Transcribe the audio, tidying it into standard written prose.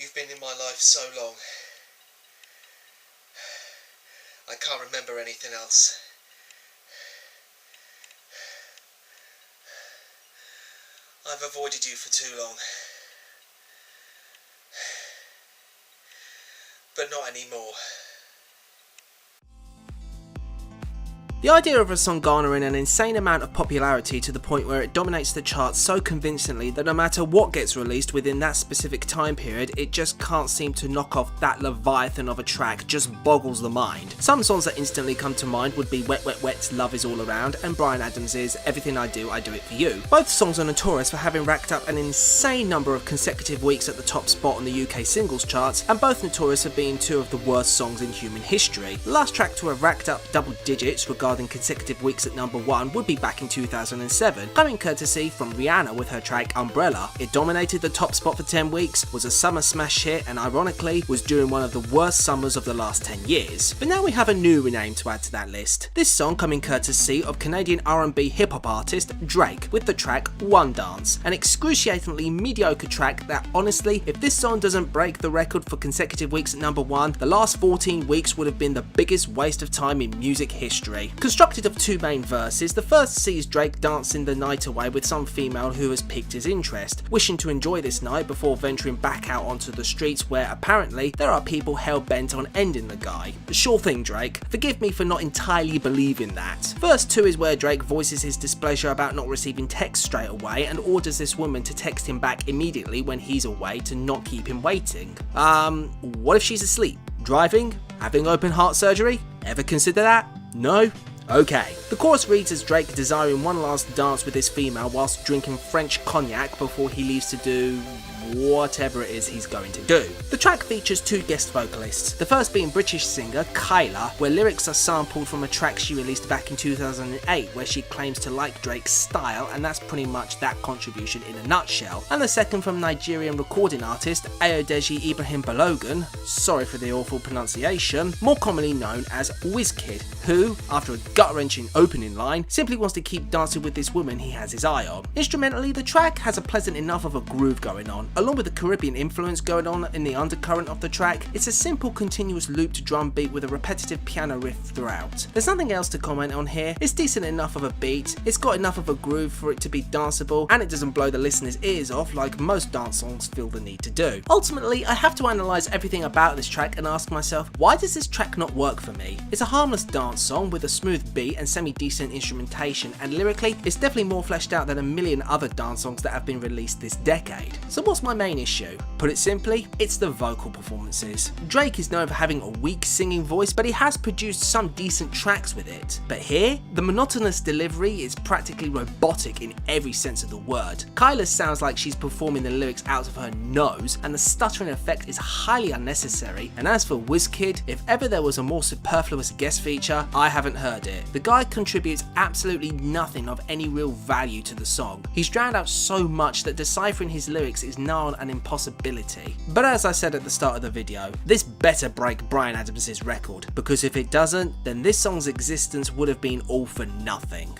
You've been in my life so long. I can't remember anything else. I've avoided you for too long. But not anymore. The idea of a song garnering an insane amount of popularity to the point where it dominates the charts so convincingly that no matter what gets released within that specific time period, it just can't seem to knock off that leviathan of a track just boggles the mind. Some songs that instantly come to mind would be Wet Wet Wet's Love Is All Around and Bryan Adams' Everything I Do It For You. Both songs are notorious for having racked up an insane number of consecutive weeks at the top spot on the UK singles charts, and both notorious for being two of the worst songs in human history. The last track to have racked up double digits regarding consecutive weeks at number 1 would be back in 2007, coming courtesy from Rihanna with her track Umbrella. It dominated the top spot for 10 weeks, was a summer smash hit, and ironically was during one of the worst summers of the last 10 years. But now we have a new name to add to that list. This song coming courtesy of Canadian R&B hip-hop artist Drake with the track One Dance, an excruciatingly mediocre track that honestly, if this song doesn't break the record for consecutive weeks at number 1, the last 14 weeks would have been the biggest waste of time in music history. Constructed of two main verses, the first sees Drake dancing the night away with some female who has piqued his interest, wishing to enjoy this night before venturing back out onto the streets where apparently there are people hell-bent on ending the guy. Sure thing, Drake, forgive me for not entirely believing that. Verse 2 is where Drake voices his displeasure about not receiving text straight away and orders this woman to text him back immediately when he's away to not keep him waiting. What if she's asleep? Driving? Having open heart surgery? Ever consider that? No? Okay. The chorus reads as Drake desiring one last dance with his female whilst drinking French cognac before he leaves to do whatever it is he's going to do. The track features two guest vocalists, the first being British singer Kyla, where lyrics are sampled from a track she released back in 2008 where she claims to like Drake's style, and that's pretty much that contribution in a nutshell. And the second from Nigerian recording artist Ayodeji Ibrahim Balogun, sorry for the awful pronunciation, more commonly known as WizKid, who, after a gut-wrenching opening line, simply wants to keep dancing with this woman he has his eye on. Instrumentally, the track has a pleasant enough of a groove going on. Along with the Caribbean influence going on in the undercurrent of the track, it's a simple continuous looped drum beat with a repetitive piano riff throughout. There's nothing else to comment on here. It's decent enough of a beat, it's got enough of a groove for it to be danceable, and it doesn't blow the listener's ears off like most dance songs feel the need to do. Ultimately, I have to analyse everything about this track and ask myself, why does this track not work for me? It's a harmless dance song with a smooth beat and semi-decent instrumentation, and lyrically, it's definitely more fleshed out than a million other dance songs that have been released this decade. So what's my main issue? Put it simply, it's the vocal performances. Drake is known for having a weak singing voice, but he has produced some decent tracks with it. But here, the monotonous delivery is practically robotic in every sense of the word. Kyla sounds like she's performing the lyrics out of her nose, and the stuttering effect is highly unnecessary. And as for WizKid, if ever there was a more superfluous guest feature, I haven't heard it. The guy contributes absolutely nothing of any real value to the song. He's drowned out so much that deciphering his lyrics is now an impossibility. But as I said at the start of the video, this better break Bryan Adams' record, because if it doesn't, then this song's existence would have been all for nothing.